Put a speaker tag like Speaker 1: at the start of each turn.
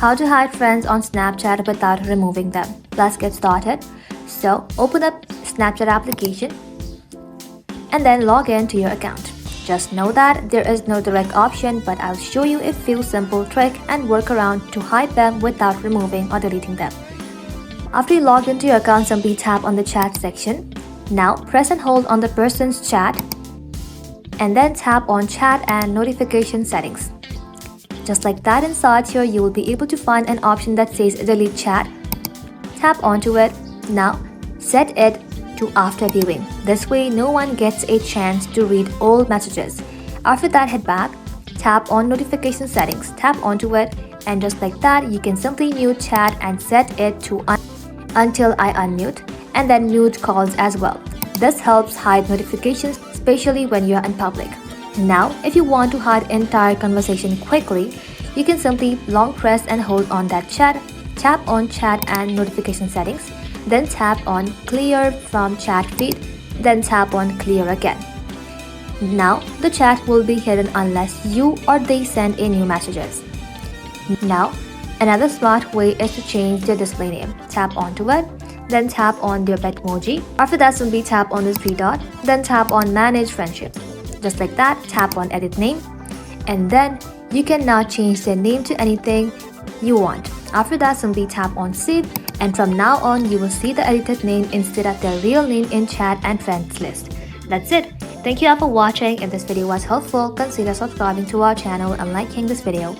Speaker 1: How to hide friends on Snapchat without removing them. Let's get started. So open up Snapchat application and then log in to your account. Just know that there is no direct option, but I'll show you a few simple tricks and workaround to hide them without removing or deleting them. After you log into your account, simply tap on the chat section. Now press and hold on the person's chat and then tap on chat and notification settings. Just like that, inside here you will be able to find an option that says delete chat. Tap onto it. Now set it to after viewing. This way no one gets a chance to read all messages. After that, head back, tap on notification settings, tap onto it, and just like that you can simply mute chat and set it to until I unmute, and then mute calls as well. This helps hide notifications, especially when you are in public. Now if you want to hide entire conversation quickly, you can simply long press and hold on that chat, tap on chat and notification settings, then tap on clear from chat feed, then tap on clear again. Now the chat will be hidden unless you or they send a new messages. Now another smart way is to change their display name. Tap onto it, then tap on their pet emoji. After that, simply tap on this three dot, then tap on manage friendship. Just like that, tap on edit name, and then you can now change their name to anything you want. After that, simply tap on save, and from now on you will see the edited name instead of their real name in chat and friends list. That's it. Thank you all for watching. If this video was helpful, consider subscribing to our channel and liking this video.